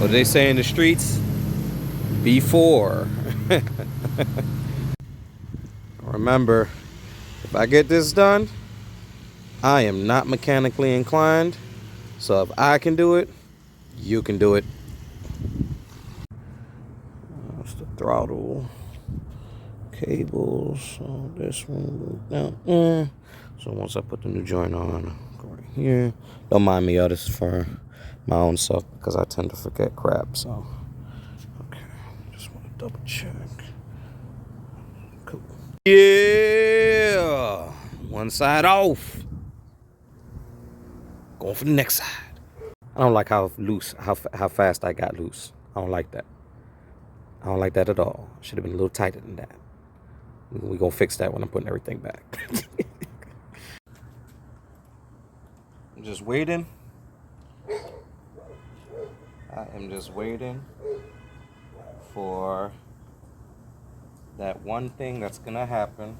What do they say in the streets? Before. Remember, if I get this done, I am not mechanically inclined. So if I can do it, you can do it. That's the throttle. Cables. So this one goes down. So once I put the new joint on, go right here. Don't mind me, y'all. This is for my own self because I tend to forget crap. So, okay. Just want to double check. Cool. Yeah. One side off. Going for the next side. I don't like how loose, how fast I got loose. I don't like that. I don't like that at all. Should have been a little tighter than that. We're going to fix that when I'm putting everything back. I'm just waiting. I am just waiting for that one thing that's going to happen.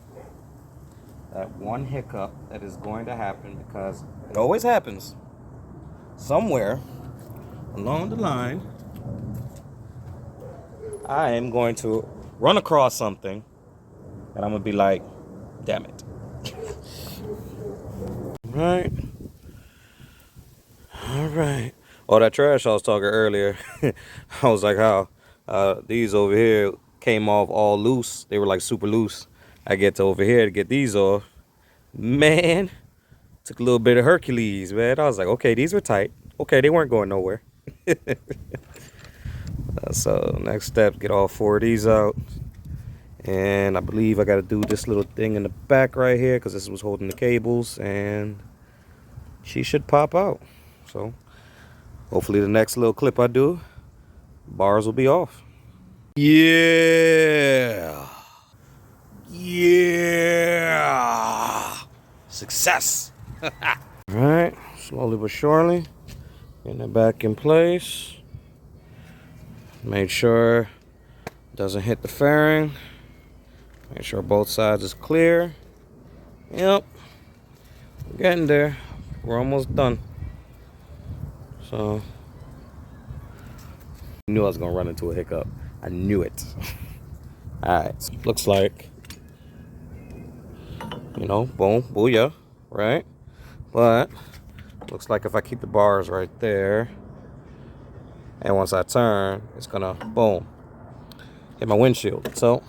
That one hiccup that is going to happen, because it always happens. Somewhere along the line, I am going to run across something and I'm going to be like, damn it. Right. All right. Oh, that trash I was talking earlier. I was like, how these over here came off all loose. They were like super loose. I get to over here to get these off. Man, took a little bit of Hercules, man. I was like, okay, these were tight. Okay, they weren't going nowhere. So next step, get all 4 of these out. And I believe I got to do this little thing in the back right here because this was holding the cables, and she should pop out. So hopefully the next little clip I do, bars will be off. Yeah. Yeah. Success. All right, slowly but surely, getting it back in place. Make sure it doesn't hit the fairing. Make sure both sides is clear. Yep, we're getting there. We're almost done. So, I knew I was gonna run into a hiccup. I knew it. All right, looks like, you know, boom, booyah, right? But looks like if I keep the bars right there, and once I turn, it's gonna, boom, hit my windshield. So,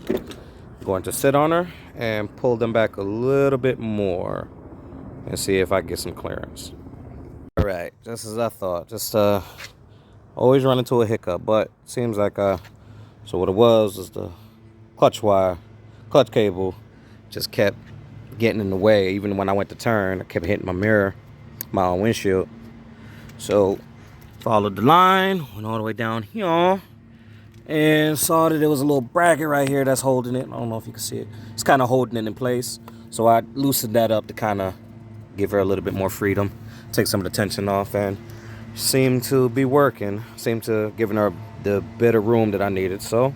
I'm going to sit on her and pull them back a little bit more and see if I get some clearance. All right, just as I thought, just always run into a hiccup, but seems like so what it was the clutch cable just kept getting in the way. Even when I went to turn, I kept hitting my mirror, my own windshield. So followed the line, went all the way down here, and saw that there was a little bracket right here that's holding it. I don't know if you can see it. It's kind of holding it in place. So I loosened that up to kind of give her a little bit more freedom, take some of the tension off, and seemed to be working. Seemed to giving her the bit of room that I needed. So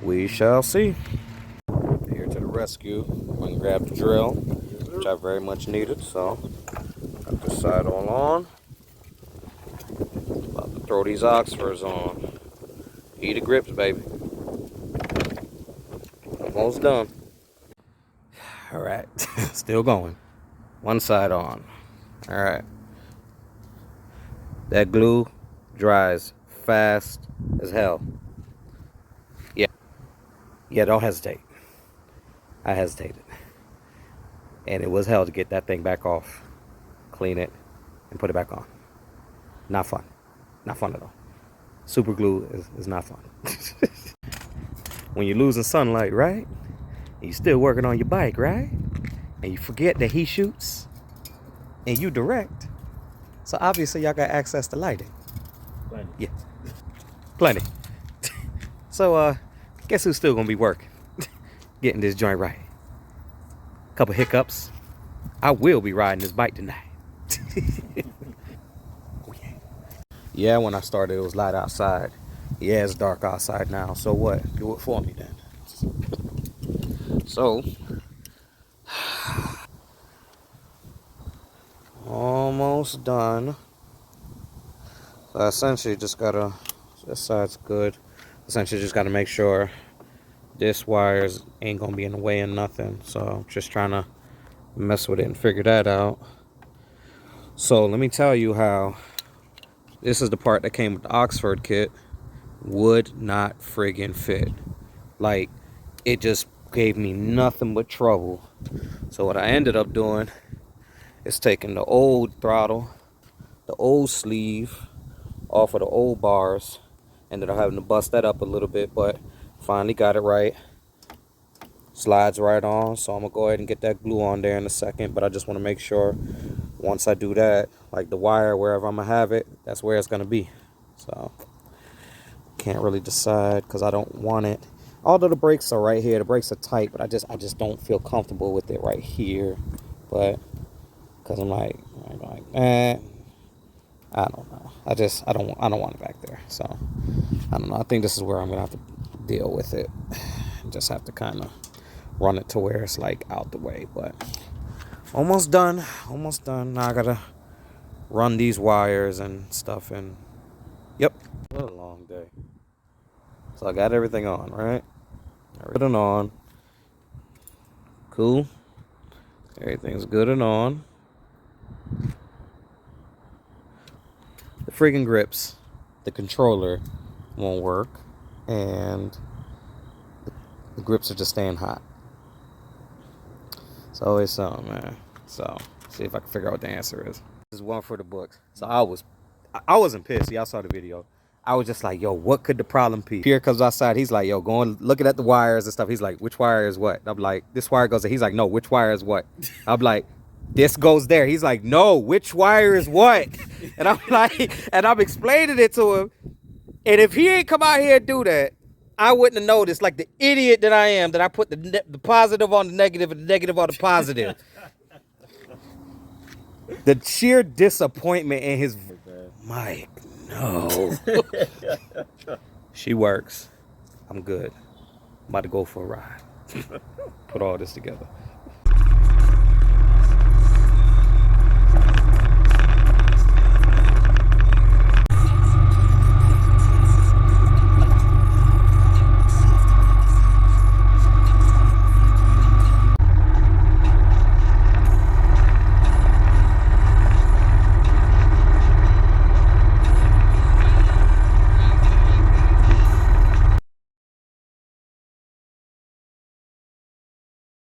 we shall see. Here to the rescue. I'm gonna grab the drill, which I very much needed. So got this side all on. About to throw these Oxfords on. Heated grips, baby. Almost done. All right, still going. One side on. All right. That glue dries fast as hell. Yeah, don't hesitate. I hesitated. And it was hell to get that thing back off, clean it, and put it back on. Not fun. Not fun at all. Super glue is not fun. When you're losing sunlight, right? And you're still working on your bike, right? And you forget that he shoots and you direct. So obviously y'all got access to lighting. Plenty. Yeah. Plenty. So guess who's still gonna be working? Getting this joint right. Couple hiccups. I will be riding this bike tonight. Oh, yeah. Yeah, when I started it was light outside. Yeah, it's dark outside now. So what? Do it for me then. So almost done. So I essentially just gotta, this side's good. Essentially just gotta make sure this wires ain't gonna be in the way of nothing. So just trying to mess with it and figure that out. So let me tell you how, this is the part that came with the Oxford kit, would not friggin' fit. Like, it just gave me nothing but trouble. So what I ended up doing is taking the old throttle, the old sleeve off of the old bars, ended up having to bust that up a little bit, but finally got it right. Slides right on, so I'm gonna go ahead and get that glue on there in a second, but I just want to make sure once I do that, like the wire, wherever I'm gonna have it, that's where it's gonna be. So can't really decide because I don't want it, although the brakes are right here, the brakes are tight, but I just don't feel comfortable with it right here. But because I'm like I don't know, I don't want it back there. So I don't know, I think this is where I'm gonna have to deal with it, just have to kind of run it to where it's like out the way. But almost done. Now I gotta run these wires and stuff, and yep, what a long day. So I got everything on, right? Everything on. Cool. Everything's good and on. The friggin' grips, the controller won't work, and the grips are just staying hot. It's always something, man. So see if I can figure out what the answer is. This is one for the books. So I wasn't pissed. Y'all saw the video. I was just like, yo, what could the problem be? Pierre comes outside. He's like, yo, going looking at the wires and stuff. He's like, which wire is what? I'm like, this wire goes there. He's like, no, which wire is what? I'm like, this goes there. He's like, no, which wire is what? And I'm like, and I'm explaining it to him. And if he ain't come out here and do that, I wouldn't have noticed, like the idiot that I am, that I put the positive on the negative and the negative on the positive. The sheer disappointment in his, Mike, no. She works. I'm good. I'm about to go for a ride. Put all this together.